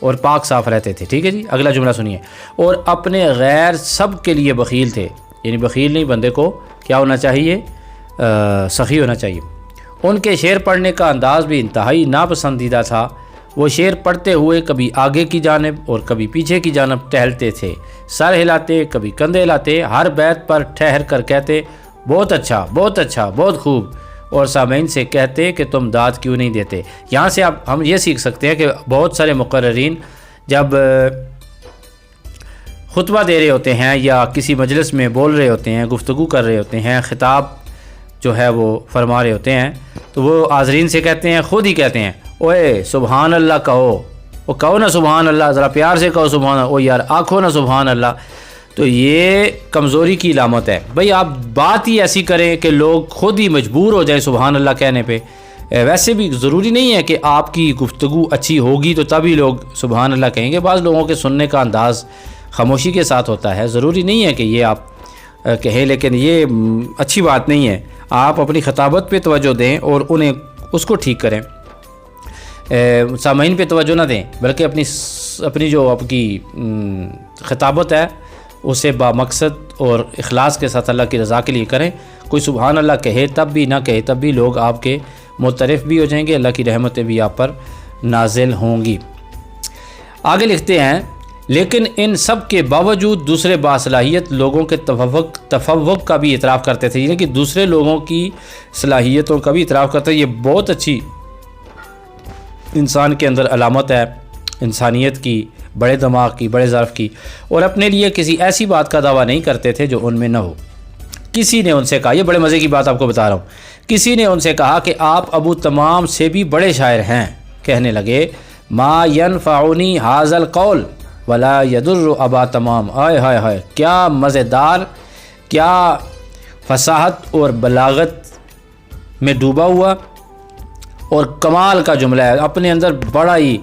اور پاک صاف رہتے تھے. ٹھیک ہے جی, اگلا جملہ سنیے. اور اپنے غیر سب کے لیے بخیل تھے, یعنی بخیل نہیں, بندے کو کیا ہونا چاہیے, سخی ہونا چاہیے. ان کے شعر پڑھنے کا انداز بھی انتہائی ناپسندیدہ تھا. وہ شعر پڑھتے ہوئے کبھی آگے کی جانب اور کبھی پیچھے کی جانب ٹہلتے تھے, سر ہلاتے, کبھی کندھے ہلاتے, ہر بیت پر ٹھہر کر کہتے بہت اچھا, بہت اچھا, بہت خوب, اور سامعین سے کہتے کہ تم داد کیوں نہیں دیتے. یہاں سے اب ہم یہ سیکھ سکتے ہیں کہ بہت سارے مقررین جب خطبہ دے رہے ہوتے ہیں یا کسی مجلس میں بول رہے ہوتے ہیں, گفتگو کر رہے ہوتے ہیں, خطاب جو ہے وہ فرما رہے ہوتے ہیں, تو وہ حاضرین سے کہتے ہیں, خود ہی کہتے ہیں, اوے سبحان اللہ کہو, وہ کہو نا سبحان اللہ, ذرا پیار سے کہو سبحان اللہ, او یار آنکھو نا سبحان اللہ. تو یہ کمزوری کی علامت ہے. بھئی آپ بات ہی ایسی کریں کہ لوگ خود ہی مجبور ہو جائیں سبحان اللہ کہنے پہ. ویسے بھی ضروری نہیں ہے کہ آپ کی گفتگو اچھی ہوگی تو تبھی لوگ سبحان اللہ کہیں گے. بعض لوگوں کے سننے کا انداز خاموشی کے ساتھ ہوتا ہے, ضروری نہیں ہے کہ یہ آپ کہیں, لیکن یہ اچھی بات نہیں ہے. آپ اپنی خطابت پہ توجہ دیں اور انہیں اس کو ٹھیک کریں, سامعین پہ توجہ نہ دیں, بلکہ اپنی جو آپ کی خطابت ہے اسے با مقصد اور اخلاص کے ساتھ اللہ کی رضا کے لیے کریں. کوئی سبحان اللہ کہے تب بھی نہ کہے تب بھی لوگ آپ کے معترف بھی ہو جائیں گے, اللہ کی رحمتیں بھی آپ پر نازل ہوں گی. آگے لکھتے ہیں, لیکن ان سب کے باوجود دوسرے باصلاحیت لوگوں کے تفوق کا بھی اعتراف کرتے تھے, یعنی کہ دوسرے لوگوں کی صلاحیتوں کا بھی اعتراف کرتے ہیں. یہ بہت اچھی انسان کے اندر علامت ہے, انسانیت کی, بڑے دماغ کی, بڑے ظرف کی. اور اپنے لیے کسی ایسی بات کا دعویٰ نہیں کرتے تھے جو ان میں نہ ہو. کسی نے ان سے کہا, یہ بڑے مزے کی بات آپ کو بتا رہا ہوں, کسی نے ان سے کہا کہ آپ ابو تمام سے بھی بڑے شاعر ہیں. کہنے لگے, ما ینفعنی ھذا القول ولا یضر ابا تمام. آئے ہائے ہائے, کیا مزیدار, کیا فصاحت اور بلاغت میں ڈوبا ہوا اور کمال کا جملہ ہے. اپنے اندر بڑا ہی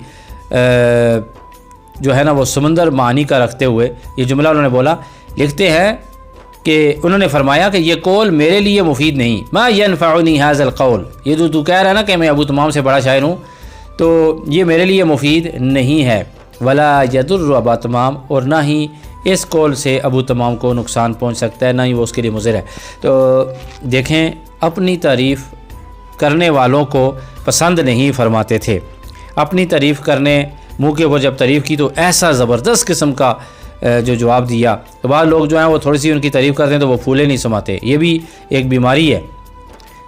جو ہے نا وہ سمندر معانی کا رکھتے ہوئے یہ جملہ انہوں نے بولا. لکھتے ہیں کہ انہوں نے فرمایا کہ یہ قول میرے لیے مفید نہیں. ما ینفعنی ھذا القول, یہ جو تو کہہ رہا ہے نا کہ میں ابو تمام سے بڑا شاعر ہوں, تو یہ میرے لیے مفید نہیں ہے. ولا یضر ابا تمام, اور نہ ہی اس قول سے ابو تمام کو نقصان پہنچ سکتا ہے, نہ ہی وہ اس کے لیے مضر ہے. تو دیکھیں, اپنی تعریف کرنے والوں کو پسند نہیں فرماتے تھے. اپنی تعریف کرنے منہ کے اوپر جب تعریف کی تو ایسا زبردست قسم کا جو جواب دیا. تو بعض لوگ جو ہیں وہ تھوڑی سی ان کی تعریف کرتے ہیں تو وہ پھولے نہیں سماتے. یہ بھی ایک بیماری ہے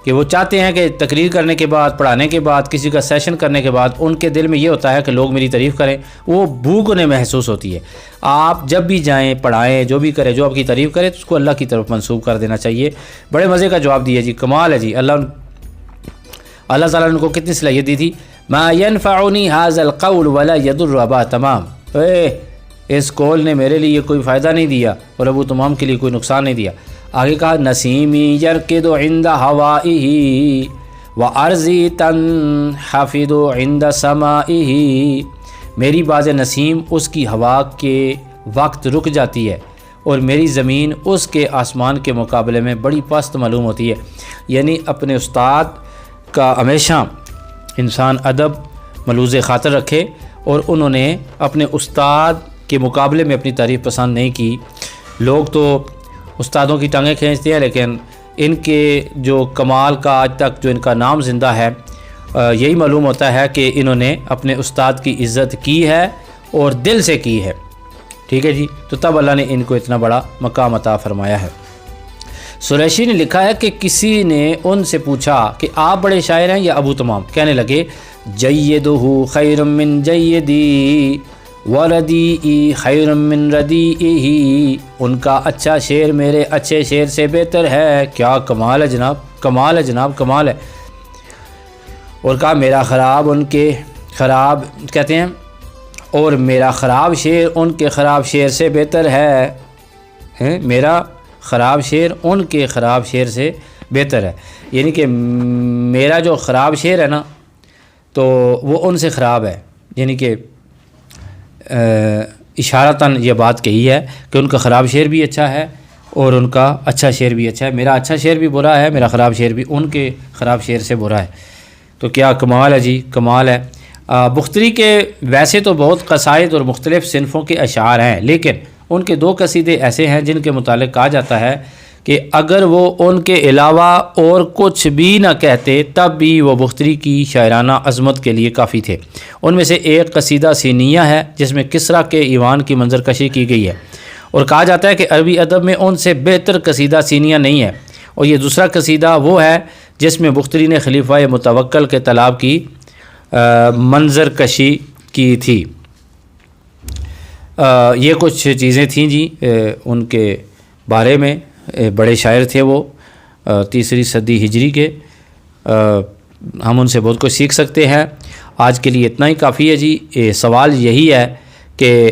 کہ وہ چاہتے ہیں کہ تقریر کرنے کے بعد, پڑھانے کے بعد, کسی کا سیشن کرنے کے بعد ان کے دل میں یہ ہوتا ہے کہ لوگ میری تعریف کریں. وہ بھوک انہیں محسوس ہوتی ہے. آپ جب بھی جائیں, پڑھائیں, جو بھی کریں, جو آپ کی تعریف کرے تو اس کو اللہ کی طرف منسوب کر دینا چاہیے. بڑے مزے کا جواب دیا جی, کمال ہے جی. اللہ تعالیٰ نے ان کو کتنی صلاحیت دی تھی. ما ینفعنی ھذا القول ولا یضر ابا تمام, اس قول نے میرے لیے کوئی فائدہ نہیں دیا اور ابو تمام کے لیے کوئی نقصان نہیں دیا. آگے کہا, نسیمی یرکد عند ہوائہ وارضی تنحفظ عند سمائہ. میری باز نسیم اس کی ہوا کے وقت رک جاتی ہے اور میری زمین اس کے آسمان کے مقابلے میں بڑی پست معلوم ہوتی ہے. یعنی اپنے استاد کا ہمیشہ انسان ادب ملوز خاطر رکھے, اور انہوں نے اپنے استاد کے مقابلے میں اپنی تعریف پسند نہیں کی. لوگ تو استادوں کی ٹانگیں کھینچتے ہیں, لیکن ان کے جو کمال کا آج تک جو ان کا نام زندہ ہے, یہی معلوم ہوتا ہے کہ انہوں نے اپنے استاد کی عزت کی ہے اور دل سے کی ہے. ٹھیک ہے جی, تو تب اللہ نے ان کو اتنا بڑا مقام عطا فرمایا ہے. سریشی نے لکھا ہے کہ کسی نے ان سے پوچھا کہ آپ بڑے شاعر ہیں یا ابو تمام. کہنے لگے, جیدہ خیر من جیدی وردی خیر من ردیہ. ان کا اچھا شعر میرے اچھے شعر سے بہتر ہے. کیا کمال ہے جناب, کمال ہے جناب, کمال ہے. اور کہا, میرا خراب ان کے خراب کہتے ہیں, اور میرا خراب شعر ان کے خراب شعر سے بہتر ہے. میرا خراب شعر ان کے خراب شعر سے بہتر ہے. یعنی کہ میرا جو خراب شعر ہے نا تو وہ ان سے خراب ہے. یعنی کہ اشارتاً یہ بات کہی ہے کہ ان کا خراب شعر بھی اچھا ہے اور ان کا اچھا شعر بھی اچھا ہے. میرا اچھا شعر بھی برا ہے, میرا خراب شعر بھی ان کے خراب شعر سے برا ہے. تو کیا کمال ہے جی, کمال ہے. بختری کے ویسے تو بہت قصائد اور مختلف صنفوں کے اشعار ہیں، لیکن ان کے 2 قصیدے ایسے ہیں جن کے متعلق کہا جاتا ہے کہ اگر وہ ان کے علاوہ اور کچھ بھی نہ کہتے تب بھی وہ بختری کی شاعرانہ عظمت کے لیے کافی تھے۔ ان میں سے ایک قصیدہ سینیہ ہے جس میں کسریٰ کے ایوان کی منظر کشی کی گئی ہے، اور کہا جاتا ہے کہ عربی ادب میں ان سے بہتر قصیدہ سینیہ نہیں ہے۔ اور یہ دوسرا قصیدہ وہ ہے جس میں بختری نے خلیفہ متوکل کے طلاب کی منظر کشی کی تھی۔ یہ کچھ چیزیں تھیں جی ان کے بارے میں۔ بڑے شاعر تھے وہ 3 صدی ہجری کے، ہم ان سے بہت کچھ سیکھ سکتے ہیں۔ آج کے لیے اتنا ہی کافی ہے جی۔ سوال یہی ہے کہ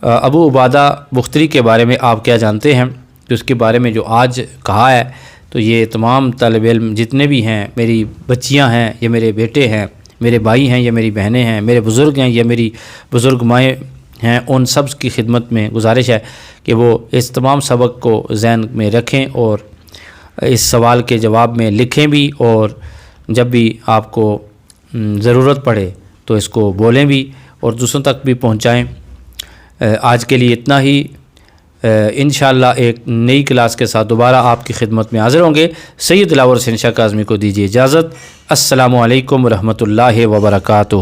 ابو عبادہ بختری کے بارے میں آپ کیا جانتے ہیں؟ تو اس کے بارے میں جو آج کہا ہے تو یہ تمام طالب علم جتنے بھی ہیں، میری بچیاں ہیں یا میرے بیٹے ہیں، میرے بھائی ہیں یا میری بہنیں ہیں، میرے بزرگ ہیں یا میری بزرگ مائیں ہیں، ان سب کی خدمت میں گزارش ہے کہ وہ اس تمام سبق کو ذہن میں رکھیں اور اس سوال کے جواب میں لکھیں بھی، اور جب بھی آپ کو ضرورت پڑے تو اس کو بولیں بھی اور دوسروں تک بھی پہنچائیں۔ آج کے لیے اتنا ہی۔ انشاءاللہ ایک نئی کلاس کے ساتھ دوبارہ آپ کی خدمت میں حاضر ہوں گے۔ سید دلاور حسین شاہ کاظمی کو دیجیے اجازت۔ السلام علیکم ورحمۃ اللہ وبرکاتہ۔